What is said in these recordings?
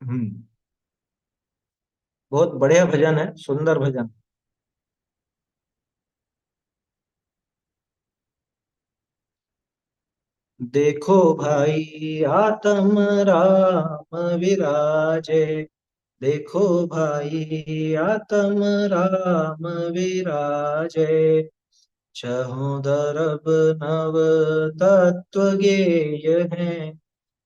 हम्म। बहुत बढ़िया भजन है, सुंदर भजन। देखो भाई आत्म राम विराजे। देखो भाई आत्म राम विराजे। चहुँ दरब नव तत्व गेय हैं।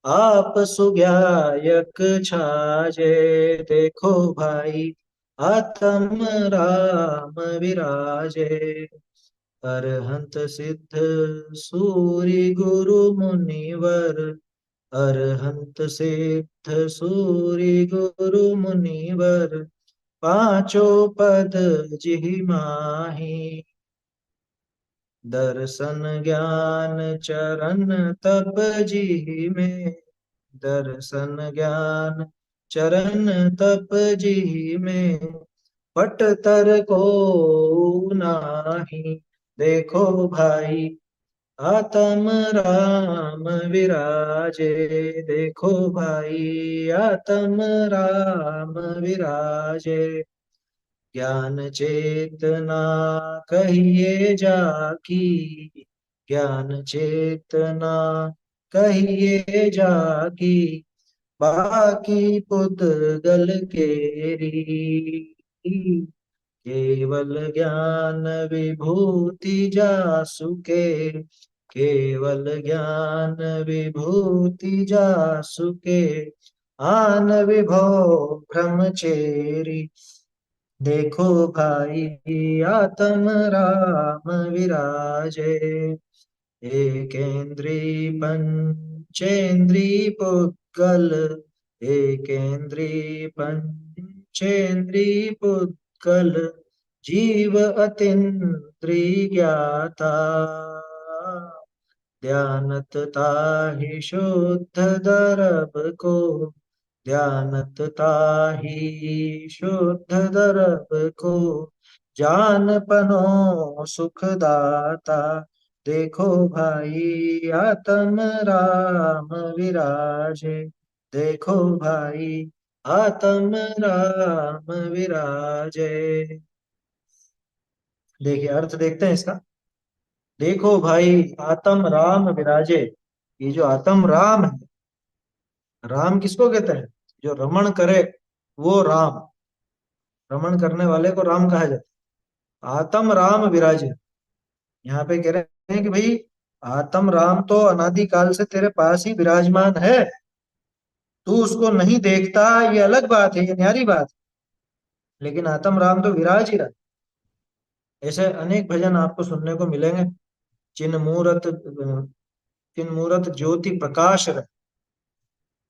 आप सुग्यायक छाजे। देखो भाई आत्म राम विराजे। अरहंत सिद्ध सूरि गुरु मुनिवर। अरहंत सिद्ध सूरि गुरु मुनिवर। पांचों पद जिहि माही। दर्शन ज्ञान चरण तप जिहि में। दर्शन ज्ञान चरण तप जिहि में। पट तर को नाही। देखो भाई आत्म राम विराजे। देखो भाई आत्म राम विराजे। ज्ञान चेतना कहिए जाकी। ज्ञान चेतना कहिए जाकी। बाकी पुद्गल केरी। केवल ज्ञान विभूति जासुके। केवल ज्ञान विभूति जासुके। आन विभव ब्रह्मचेरी। देखो भाई आत्म राम विराजे। एकेंद्री पंचेंद्री पुद्गल। एकेंद्री पंचेंद्री पुद्गल। जीव अतीन्द्रिय ज्ञाता। ध्यानत ताहि शुद्ध दरब को। ध्यानत ताहि शुद्ध दरब को। जान पनो सुखदाता। देखो भाई आत्म राम विराजे। देखो भाई आत्म राम विराजे। देखिए अर्थ देखते हैं इसका। देखो भाई आत्म राम विराजे। ये जो आत्म राम है, राम किसको कहते हैं? जो रमण करे वो राम। रमण करने वाले को राम कहा जाता है। आत्म राम विराजे। यहाँ पे कह रहे हैं कि भाई आत्म राम तो अनादि काल से तेरे पास ही विराजमान है। तू उसको नहीं देखता, ये अलग बात है, ये न्यारी बात है। लेकिन आत्म राम तो विराज ही रहा है। ऐसे अनेक भजन आपको सुनने को मिलेंगे। चिन मूरत ज्योति प्रकाश रहे।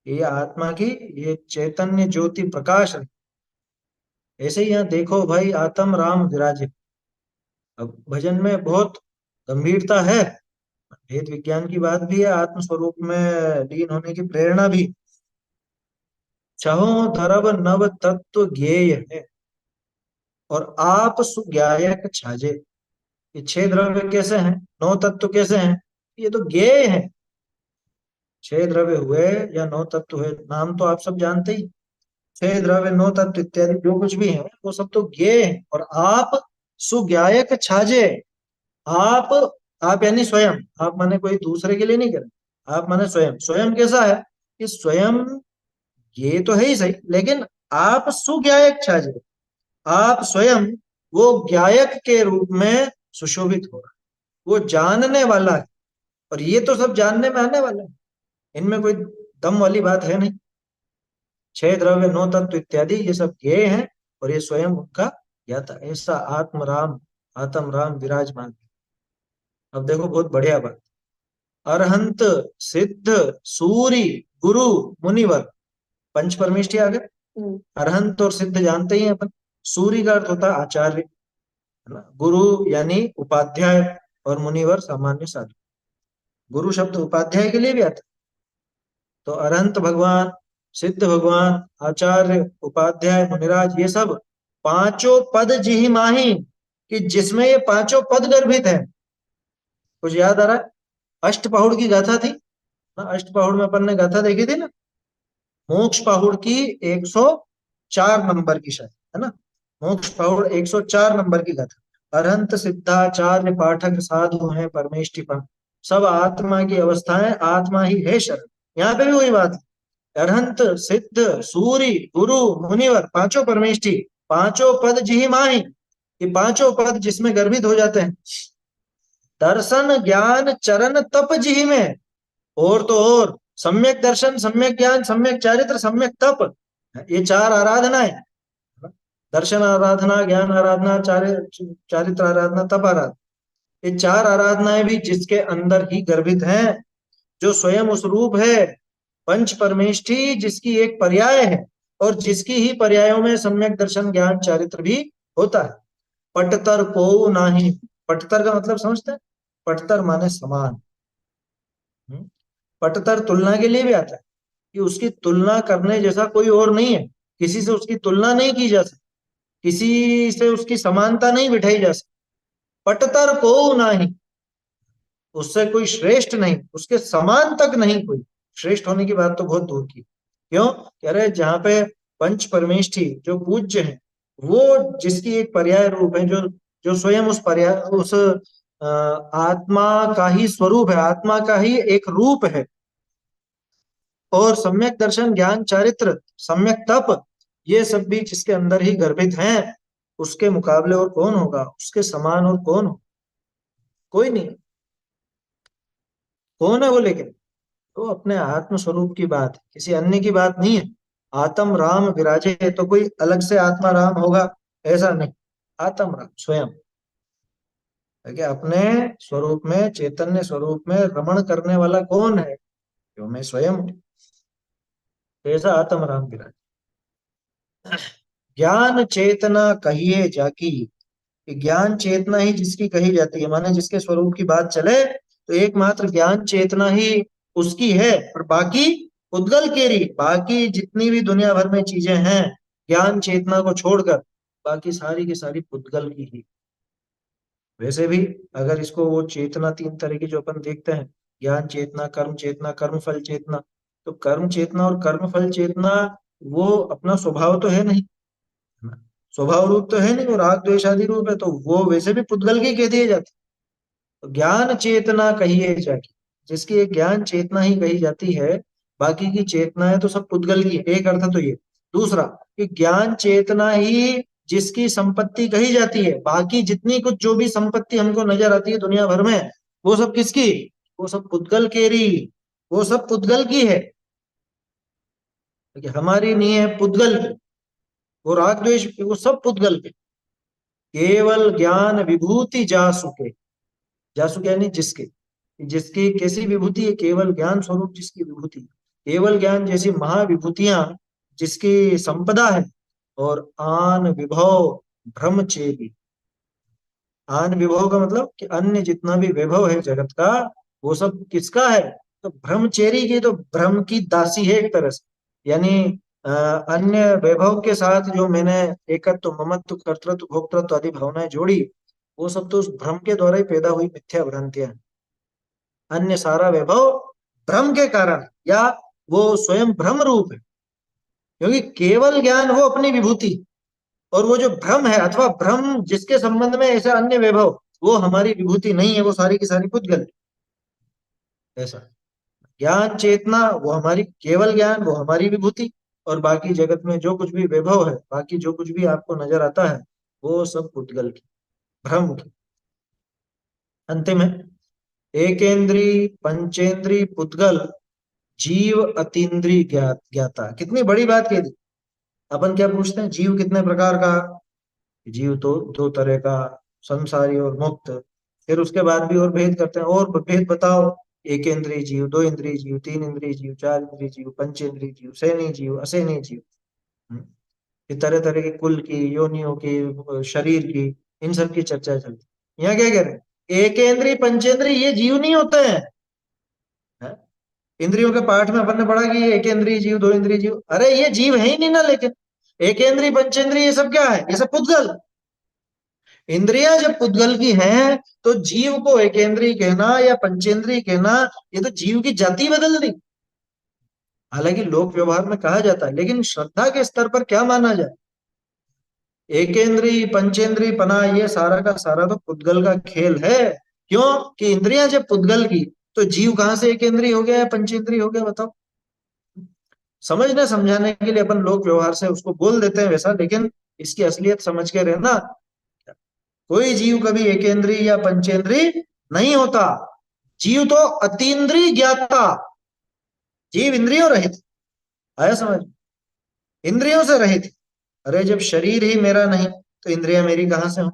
ये आत्मा की, ये चैतन्य ज्योति प्रकाश रहे। ऐसे ही यहाँ देखो भाई आत्म राम विराजे। अब भजन में बहुत गंभीरता है। भेद विज्ञान की बात भी है, आत्म स्वरूप में लीन होने की प्रेरणा भी। छहो धरब नव तत्व ज्ञेय है। और आप सुज्ञायक छाजे। ये छह द्रव्य कैसे हैं, नौ तत्व कैसे हैं? ये तो ज्ञेय है। छह द्रव्य हुए या नौ तत्व हुए, नाम तो आप सब जानते ही। छह द्रव्य नौ तत्व इत्यादि जो कुछ भी है वो सब तो ज्ञेय है। और आप सुज्ञायक छाजे। आप आप यानी स्वयं। आप माने कोई दूसरे के लिए नहीं कर। आप माने स्वयं। स्वयं कैसा है? कि स्वयं ये तो है ही सही, लेकिन आप सुज्ञायक छाजे। आप स्वयं वो ज्ञायक के रूप में सुशोभित हो रहा है। वो जानने वाला है। और ये तो सब जानने में आने वाला है। इनमें कोई दम वाली बात है नहीं। छह द्रव्य नौ तत्व इत्यादि ये सब ज्ञेय हैं। और ये स्वयं उनका ज्ञाता। ऐसा आत्म राम विराजमान। अब देखो बहुत बढ़िया बात। अरहंत सिद्ध सूरि गुरु मुनिवर। पंच परमेष्टि आ गए। अरहंत और सिद्ध जानते ही हैं अपन। सूर्य का अर्थ होता है आचार्य, है ना। गुरु यानी उपाध्याय। और मुनिवर सामान्य साधु। गुरु शब्द उपाध्याय के लिए भी आता है। तो अरहंत भगवान, सिद्ध भगवान, आचार्य, उपाध्याय, मुनिराज, ये सब पांचों पद जिहि माही। कि जिसमें ये पांचों पद गर्भित है। कुछ याद आ रहा है? अष्टपहुड़ की गाथा थी ना। अष्टपहुड़ में अपन ने गाथा देखी थी ना। मोक्ष पाहुड़ की 104 नंबर की शायद, है ना। मोक्ष पाहुड़ 104 नंबर की गाथा। अरहंत सिद्धाचार्य पाठक साधु हैं परमेष्टिपन, सब आत्मा की अवस्थाएं आत्मा ही है शरण। यहाँ पे भी वही बात है। अरहंत सिद्ध सूरी गुरु मुनिवर पांचों परमेष्टि, पांचों पद जिहि माही, ये पांचों पद जिसमें गर्भित हो जाते हैं। दर्शन ज्ञान चरण तप जिहि में, और तो और सम्यक दर्शन सम्यक ज्ञान सम्यक चारित्र सम्यक तप, ये चार आराधनाएं। दर्शन आराधना, ज्ञान आराधना, चारित्र आराधना, तप आराधना, ये चार आराधनाएं भी जिसके अंदर ही गर्भित हैं, जो स्वयं उस रूप है पंच परमेष्ठी, जिसकी एक पर्याय है, और जिसकी ही पर्यायों में सम्यक दर्शन ज्ञान चारित्र भी होता है। पटतर को नाही, पटतर का मतलब समझते हैं? पटतर माने समान। पटतर तुलना के लिए भी आता है, कि उसकी तुलना करने जैसा कोई और नहीं है, किसी से उसकी तुलना नहीं की जा सकती, किसी से उसकी समानता नहीं बिठाई जा सकती। पटतर को नाही, उससे कोई श्रेष्ठ नहीं, उसके समान तक नहीं कोई। श्रेष्ठ होने की बात तो बहुत दूर की। क्यों कह रहे? जहां पे पंच परमेष्ठी जो पूज्य है, वो जिसकी एक पर्याय रूप है, जो जो स्वयं उस पर्याय उस आत्मा का ही स्वरूप है, आत्मा का ही एक रूप है, और सम्यक दर्शन ज्ञान चारित्र सम्यक तप, ये सब भी जिसके अंदर ही गर्भित हैं, उसके मुकाबले और कौन होगा, उसके समान और कौन हो? कोई नहीं। कौन है वो? लेकिन तो अपने आत्म स्वरूप की बात है, किसी अन्य की बात नहीं है। आत्म राम विराजे, तो कोई अलग से आत्मा राम होगा ऐसा नहीं। आत्म राम स्वयं, देखिए अपने स्वरूप में, चैतन्य स्वरूप में रमण करने वाला कौन है? जो मैं स्वयं हूं। ऐसा आत्म राम विराज। ज्ञान चेतना कहिए जाकी, कि ज्ञान चेतना ही जिसकी कही जाती है, माने जिसके स्वरूप की बात चले तो एकमात्र ज्ञान चेतना ही उसकी है, और बाकी उद्गल केरी, बाकी जितनी भी दुनिया भर में चीजें हैं ज्ञान चेतना को छोड़कर, बाकी सारी की सारी पुद्गल की ही। वैसे भी अगर इसको वो चेतना तीन तरह की जो अपन देखते हैं, ज्ञान चेतना, कर्म चेतना, कर्म फल चेतना, तो कर्म चेतना और कर्म फल चेतना वो अपना स्वभाव तो है नहीं, स्वभाव रूप तो है नहीं, वो राग द्वेष आदि रूप है, तो वो वैसे भी पुद्गल की कह दिए जाते। तो ज्ञान चेतना कहिए जाकी, जिसकी एक ज्ञान चेतना ही कही जाती है, बाकी की चेतनाएं तो सब पुद्गल की है। एक अर्थ तो ये। दूसरा, कि ज्ञान चेतना ही जिसकी संपत्ति कही जाती है, बाकी जितनी कुछ जो भी संपत्ति हमको नजर आती है दुनिया भर में, वो सब किसकी? वो सब पुद्गल केरी, वो सब पुद्गल की है। देखिए, हमारी नहीं है, पुद्गल की। वो राग द्वेष वो सब पुद्गल के। केवल ज्ञान विभूति जासुके, जासुके यानी जिसके, जिसकी कैसी विभूति है? केवल ज्ञान स्वरूप जिसकी विभूति, केवल ज्ञान जैसी महाविभूतियां जिसकी संपदा है। और आन विभव ब्रह्मचेरी, आन विभव का मतलब कि अन्य जितना भी वैभव है जगत का, वो सब किसका है? तो ब्रह्मचेरी की, तो ब्रह्म की दासी है एक तरह से। यानी अन्य वैभव के साथ जो मैंने एकत्व ममत्व कर्तृत्व भोक्तृत्व आदि भावनाएं जोड़ी, वो सब तो उस भ्रम के द्वारा ही पैदा हुई मिथ्या भ्रांतियां हैं। अन्य सारा वैभव भ्रम के कारण, या वो स्वयं भ्रम रूप है, क्योंकि केवल ज्ञान वो अपनी विभूति, और वो जो भ्रम है अथवा भ्रम जिसके संबंध में ऐसा अन्य वैभव, वो हमारी विभूति नहीं है, वो सारी की सारी पुद्गल। ऐसा ज्ञान चेतना वो हमारी, केवल ज्ञान वो हमारी विभूति, और बाकी जगत में जो कुछ भी वैभव है, बाकी जो कुछ भी आपको नजर आता है, वो सब पुद्गल की, भ्रम की। अंतिम है, एकेंद्री पंचेंद्री पुद्गल जीव अतीन्द्रिय ज्ञाता। कितनी बड़ी बात कह दी। अपन क्या पूछते हैं? जीव कितने प्रकार का? जीव तो दो तरह का, संसारी और मुक्त। फिर उसके बाद भी और भेद करते हैं, और भेद बताओ। एक इंद्रिय जीव, दो इंद्रिय जीव, तीन इंद्रिय जीव, चार इंद्रिय जीव, पंचेंद्रिय जीव, सहनी जीव, असहनी जीव। हम्म। ये तरह तरह के कुल की, योनियों की, शरीर की, इन सब की चर्चा चलती। यहाँ क्या कह रहे हैं? एकेंद्रिय पंचेंद्रिय ये जीव नहीं होते हैं। हैं? इंद्रियों के पाठ में अपन ने पढ़ा कि ये एकेंद्रिय जीव, दो इंद्रिय जीव, अरे ये जीव है ही नहीं ना। लेकिन एकेंद्रिय पंचेंद्रिय ये सब क्या है? ये सब पुद्गल। इंद्रियां जब पुद्गल की हैं, तो जीव को एकेंद्रीय कहना या पंचेंद्रिय कहना, ये तो जीव की जाति बदल दी। हालांकि लोक व्यवहार में कहा जाता है, लेकिन श्रद्धा के स्तर पर क्या माना जाए? एकेंद्री पंचेंद्री पना, ये सारा का सारा तो पुद्गल का खेल है। क्यों? कि इंद्रियां जब पुद्गल की, तो जीव कहां से एकेंद्री हो गया या पंचेंद्री हो गया, बताओ। समझने समझाने के लिए अपन लोक व्यवहार से उसको बोल देते हैं वैसा, लेकिन इसकी असलियत समझ के रहना। कोई जीव कभी एकेंद्री या पंचेंद्री नहीं होता। जीव तो अतीन्द्रिय ज्ञाता, जीव इंद्रियों रहित। आया समझ? इंद्रियों से रहित। अरे जब शरीर ही मेरा नहीं, तो इंद्रियां मेरी कहां से हो?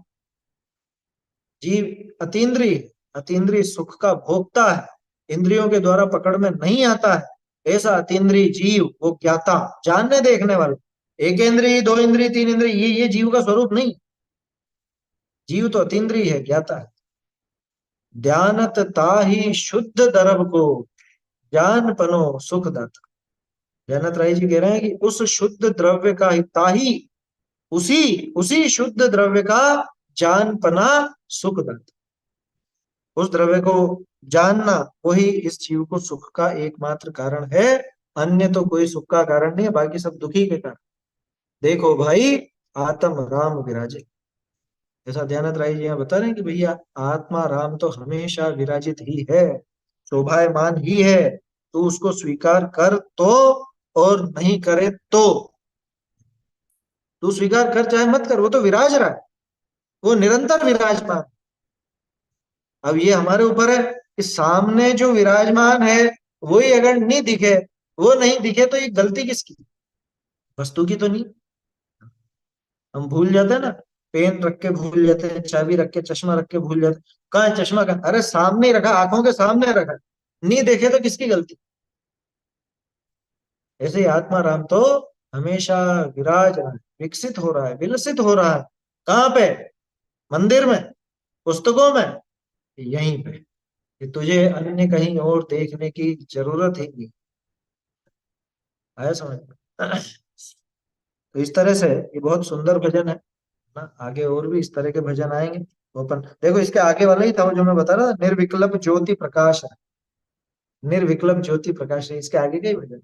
जीव अतीन्द्रिय, अतीन्द्रिय सुख का भोगता है, इंद्रियों के द्वारा पकड़ में नहीं आता है। ऐसा अतीन्द्रिय जीव, वो ज्ञाता, जानने देखने वाला। एक इंद्रिय, दो इंद्रिय, तीन इंद्रिय, ये जीव का स्वरूप नहीं। जीव तो अतीन्द्रिय है, ज्ञाता है। ध्यानत ताहि शुद्ध दरब को, ज्ञान पनो सुख दाता। जयनाथ राय जी कह रहे हैं कि उस शुद्ध द्रव्य का ही ताही, उसी उसी शुद्ध द्रव्य का जानपना सुखदाता। उस द्रव्य को जानना, वही इस जीव को सुख का एकमात्र कारण है। अन्य तो कोई सुख का कारण नहीं है, बाकी सब दुखी के कारण। देखो भाई, आत्म राम विराजे। जैसा ध्यानत राय जी यहाँ बता रहे हैं कि भैया आत्मा राम तो हमेशा विराजित ही है, शोभायमान ही है। तू उसको स्वीकार कर तो, और नहीं करे तो। तू स्वीकार कर चाहे मत कर, वो तो विराज रहा है, वो निरंतर विराजमान। अब ये हमारे ऊपर है कि सामने जो विराजमान है, वही अगर नहीं दिखे, वो नहीं दिखे, तो ये गलती किसकी? वस्तु की तो नहीं। हम भूल जाते हैं ना, पेन रख के भूल जाते हैं, चाबी रख के, चश्मा रख के भूल जाते हैं। कहाँ है चश्मा? का अरे सामने ही रखा, आंखों के सामने रखा, नहीं देखे तो किसकी गलती? ऐसे ही आत्मा राम तो हमेशा विराज रहा है, विकसित हो रहा है, विलसित हो रहा है। कहाँ पे? मंदिर में, पुस्तकों में, यहीं पे। कि तुझे अन्य कहीं और देखने की जरूरत ही नहीं। आया समझ में? तो इस तरह से ये बहुत सुंदर भजन है ना। आगे और भी इस तरह के भजन आएंगे, तो अपन देखो इसके आगे वाला ही था वो जो मैं बता रहा था, निर्विकल्प ज्योति प्रकाश है। निर्विकल्प ज्योति प्रकाश है, इसके आगे का ही भजन।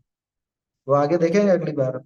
वो आगे देखेंगे अगली बार।